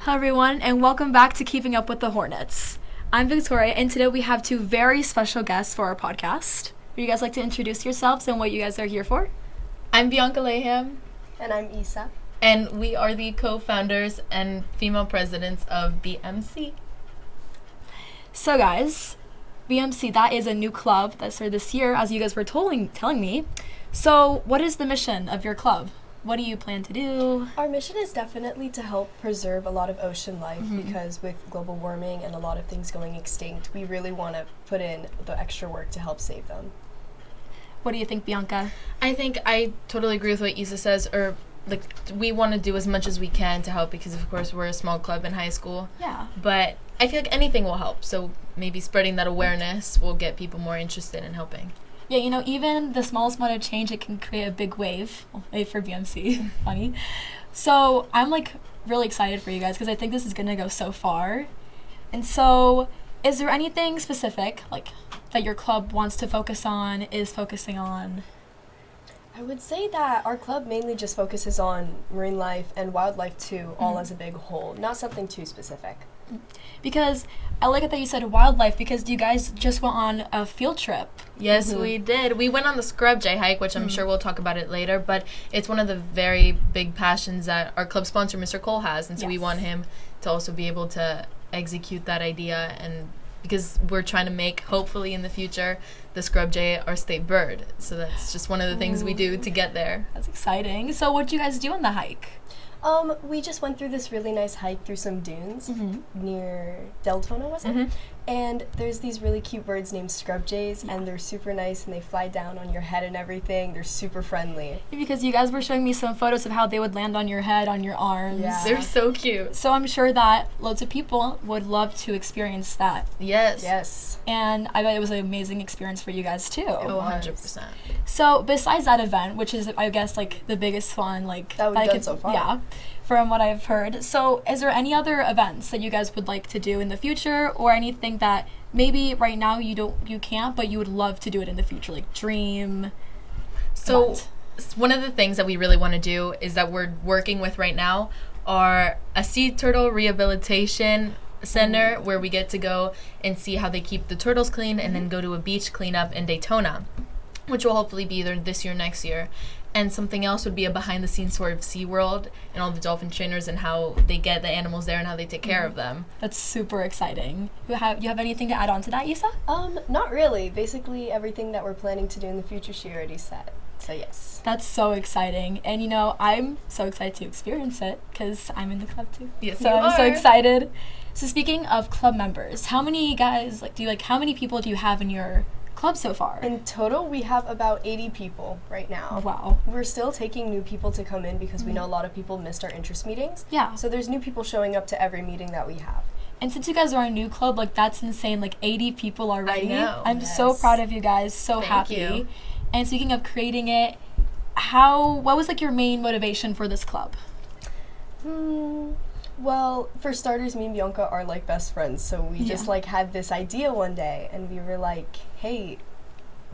Hello everyone, and welcome back to Keeping Up with the Hornets. I'm Victoria, and today we have two very special guests for our podcast. Would you guys like to introduce yourselves and what you guys are here for? I'm Bianca Laham. And I'm Isa. And we are the co-founders and female presidents of BMSea. So guys, BMSea, that is a new club that started this year, as you guys were telling me. So what is the mission of your club? What do you plan to do? Our mission is definitely to help preserve a lot of ocean life because with global warming and a lot of things going extinct, we really want to put in the extra work to help save them. What do you think, Bianca? I think I totally agree with what Isa says, we want to do as much as we can to help because, of course, we're a small club in high school. Yeah. But I feel like anything will help, so maybe spreading that awareness will get people more interested in helping. Yeah, even the smallest amount of change, it can create a big wave for BMC. Funny. So I'm really excited for you guys because I think this is going to go so far. And so is there anything specific that your club wants to focus on, is focusing on? I would say that our club mainly just focuses on marine life and wildlife too, all as a big whole, not something too specific. Because I like it that you said wildlife, because you guys just went on a field trip. Yes, we did. We went on the Scrub J hike, which I'm sure we'll talk about it later, but it's one of the very big passions that our club sponsor, Mr. Cole, has, and so we want him to also be able to execute that idea, and because we're trying to make, hopefully in the future, the Scrub Jay our state bird. So that's just one of the things we do to get there. That's exciting. So what did you guys do on the hike? We just went through this really nice hike through some dunes near Deltona, was it? And there's these really cute birds named scrub jays, and they're super nice, and they fly down on your head and everything. They're super friendly. Because you guys were showing me some photos of how they would land on your head, on your arms. Yeah. They're so cute. So I'm sure that loads of people would love to experience that. Yes. Yes. And I bet it was an amazing experience for you guys too. Oh, 100%. So besides that event, which is I guess the biggest one that we've done so far. Yeah, from what I've heard. So is there any other events that you guys would like to do in the future, or anything that maybe right now you can't, but you would love to do it in the future, dream? So one of the things that we really want to do is that we're working with right now are a sea turtle rehabilitation center where we get to go and see how they keep the turtles clean and then go to a beach cleanup in Daytona, which will hopefully be either this year or next year. And something else would be a behind-the-scenes tour of SeaWorld and all the dolphin trainers and how they get the animals there and how they take care of them. That's super exciting. You have anything to add on to that, Isa? Not really. Basically, everything that we're planning to do in the future, she already said. So yes. That's so exciting. And I'm so excited to experience it because I'm in the club too. Yes, so you I'm so are. excited. So speaking of club members, how many guys how many people do you have in your club so far? In total, we have about 80 people right now. Wow. We're still taking new people to come in because we know a lot of people missed our interest meetings. Yeah. So there's new people showing up to every meeting that we have. And since you guys are a new club, that's insane. 80 people already. I know. I'm so proud of you guys. So Thank happy. you. And speaking of creating it, what was your main motivation for this club? Well, for starters, me and Bianca are best friends, so we just had this idea one day, and we were like, hey,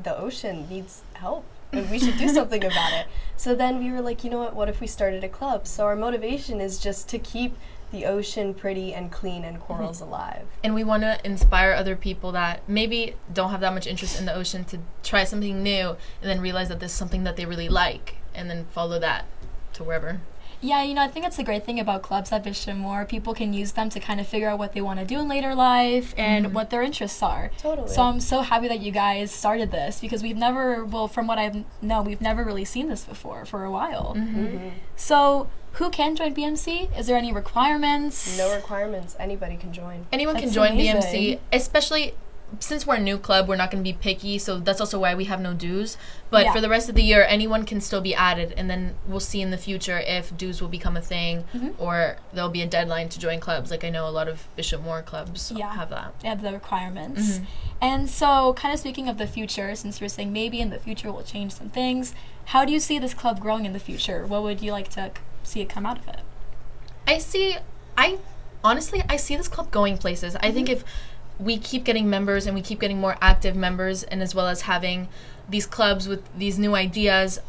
the ocean needs help, and we should do something about it. So then we were like, you know what if we started a club? So our motivation is just to keep the ocean pretty and clean and corals alive. And we want to inspire other people that maybe don't have that much interest in the ocean to try something new and then realize that this is something that they really like and then follow that to wherever. Yeah, I think that's the great thing about clubs at Vision More. People can use them to kind of figure out what they want to do in later life and what their interests are. Totally. So I'm so happy that you guys started this because from what I know, we've never really seen this before for a while. So who can join BMC? Is there any requirements? No requirements. Anybody can join. Anyone That's can join amazing. BMC, especially since we're a new club, we're not going to be picky, so that's also why we have no dues. But for the rest of the year, anyone can still be added, and then we'll see in the future if dues will become a thing or there'll be a deadline to join clubs. I know a lot of Bishop Moore clubs have that. Yeah, the requirements. And so kind of speaking of the future, since you're saying maybe in the future we'll change some things, how do you see this club growing in the future? What would you like to see it come out of it? I honestly see this club going places. I think if we keep getting members and we keep getting more active members, and as well as having these clubs with these new ideas,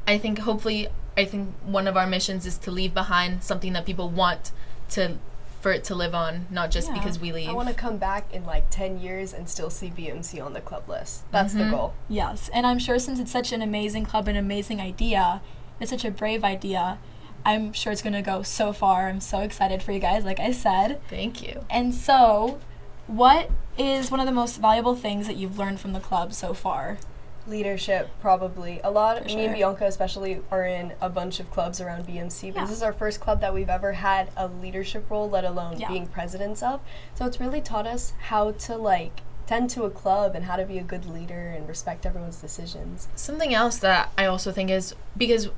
I think one of our missions is to leave behind something that people want to for it to live on, not just Yeah. because we leave. I want to come back in like 10 years and still see BMC on the club list. That's the goal. Yes, and I'm sure since it's such an amazing club, an amazing idea, it's such a brave idea, I'm sure it's going to go so far. I'm so excited for you guys, like I said. Thank you. And so, what is one of the most valuable things that you've learned from the club so far? Leadership, probably. A lot of For me and sure. Bianca especially are in a bunch of clubs around BMC, but Yeah. this is our first club that we've ever had a leadership role, let alone Yeah. being presidents of. So it's really taught us how to like tend to a club and how to be a good leader and respect everyone's decisions. Something else that I also think is because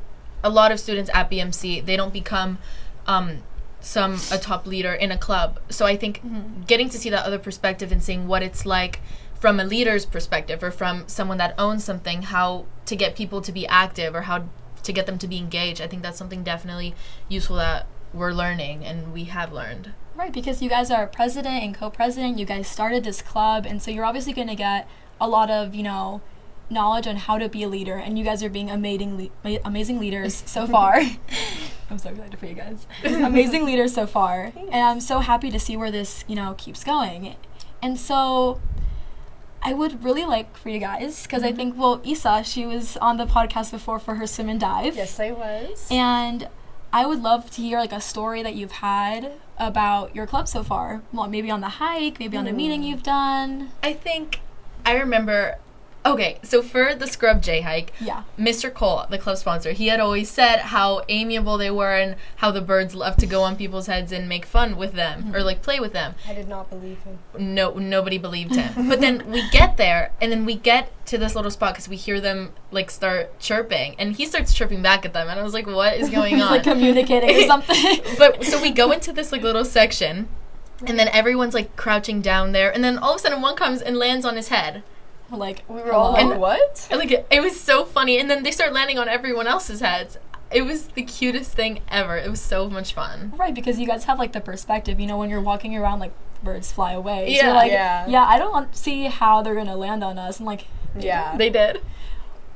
a lot of students at BMC, they don't become a top leader in a club. So I think getting to see that other perspective and seeing what it's like from a leader's perspective or from someone that owns something, how to get people to be active or how to get them to be engaged, I think that's something definitely useful that we're learning and we have learned. Right, because you guys are president and co-president, you guys started this club, and so you're obviously going to get a lot of, knowledge on how to be a leader, and you guys are being amazing leaders so far. I'm so excited for you guys. Amazing leaders so far. Thanks. And I'm so happy to see where this, keeps going. And so I would really like for you guys, because I think, Isa, she was on the podcast before for her swim and dive. Yes, I was. And I would love to hear, a story that you've had about your club so far. Well, maybe on the hike, maybe on a meeting you've done. I think I remember. Okay, so for the Scrub J hike, Yeah. Mr. Cole, the club sponsor, he had always said how amiable they were and how the birds love to go on people's heads and make fun with them or play with them. I did not believe him. No, nobody believed him. But then we get there and then we get to this little spot because we hear them start chirping and he starts chirping back at them and I was like, what is going on? Communicating or something. But so we go into this little section and then everyone's crouching down there and then all of a sudden one comes and lands on his head. We were all hello? like, what? And, it was so funny. And then they start landing on everyone else's heads. It was the cutest thing ever. It was so much fun. Right, because you guys have the perspective, when you're walking around, birds fly away. Yeah. So you're Yeah. I don't see how they're going to land on us. And Yeah. They did.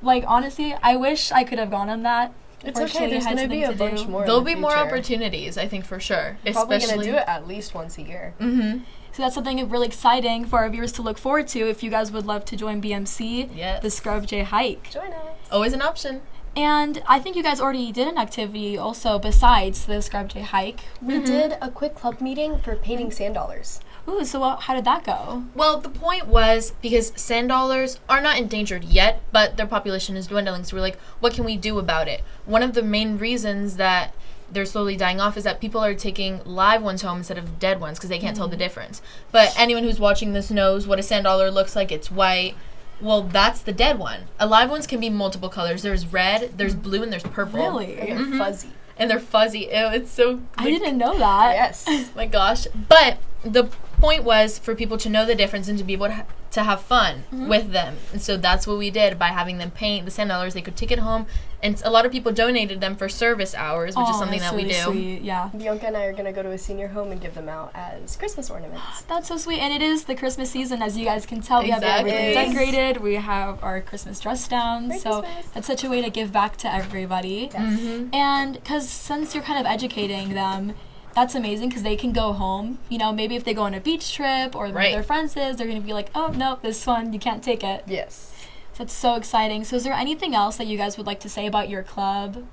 honestly, I wish I could have gone on that. It's okay. Unfortunately, There's I had going to be a something to bunch do. more. There'll in the be more future. opportunities, I think, for sure. We're probably going to Especially do it at least once a year. Mm-hmm. So that's something really exciting for our viewers to look forward to if you guys would love to join BMC, Yes. the Scrub J hike. Join us. Always an option. And I think you guys already did an activity also besides the Scrub J hike. We did a quick club meeting for painting sand dollars. Ooh, so how did that go? Well, the point was because sand dollars are not endangered yet, but their population is dwindling. So we're like, what can we do about it? One of the main reasons that they're slowly dying off is that people are taking live ones home instead of dead ones because they can't tell the difference. But anyone who's watching this knows what a sand dollar looks like. It's white. Well, that's the dead one. A live ones can be multiple colors. There's red, there's blue, and there's purple. Really? And they're fuzzy. And they're fuzzy. Ew, it's so... I didn't know that. Yes. My gosh. But the point was for people to know the difference and to be able to have fun with them. And so that's what we did by having them paint the sand dollars. They could take it home. And a lot of people donated them for service hours, which is something that that's we really do. Sweet. Yeah. Bianca and I are going to go to a senior home and give them out as Christmas ornaments. That's so sweet. And it is the Christmas season, as you guys can tell. We have Exactly. everything decorated. We have our Christmas dress down. Merry So Christmas. that's such a way to give back to everybody. Yes. Mm-hmm. And because since you're kind of educating them, that's amazing because they can go home. Maybe if they go on a beach trip or one Right. of their friends is, they're going to be like, oh, no, this one, you can't take it. Yes. So it's so exciting. So is there anything else that you guys would like to say about your club?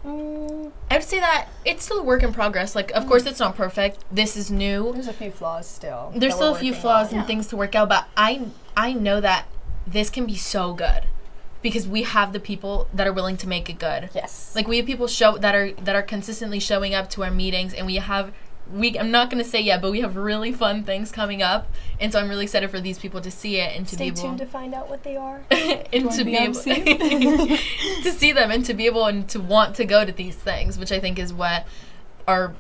I would say that it's still a work in progress. Of course, it's not perfect. This is new. There's a few flaws still. There's that still we're a few working flaws on. and things to work out, but I know that this can be so good because we have the people that are willing to make it good. Yes. We have people that are consistently showing up to our meetings, and I'm not gonna say yet, but we have really fun things coming up, and so I'm really excited for these people to see it and to Stay be able tuned to find out what they are. and to Join be able BMC. to see them and to be able and to want to go to these things, which I think is what our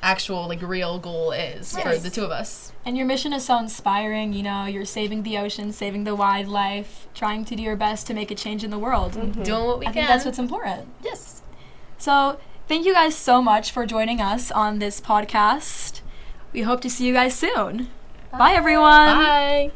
actual real goal is for Yes. the two of us. And your mission is so inspiring. You're saving the ocean, saving the wildlife, trying to do your best to make a change in the world. Doing what we I can. think that's what's important. Yes. So thank you guys so much for joining us on this podcast. We hope to see you guys soon. Bye everyone. Bye.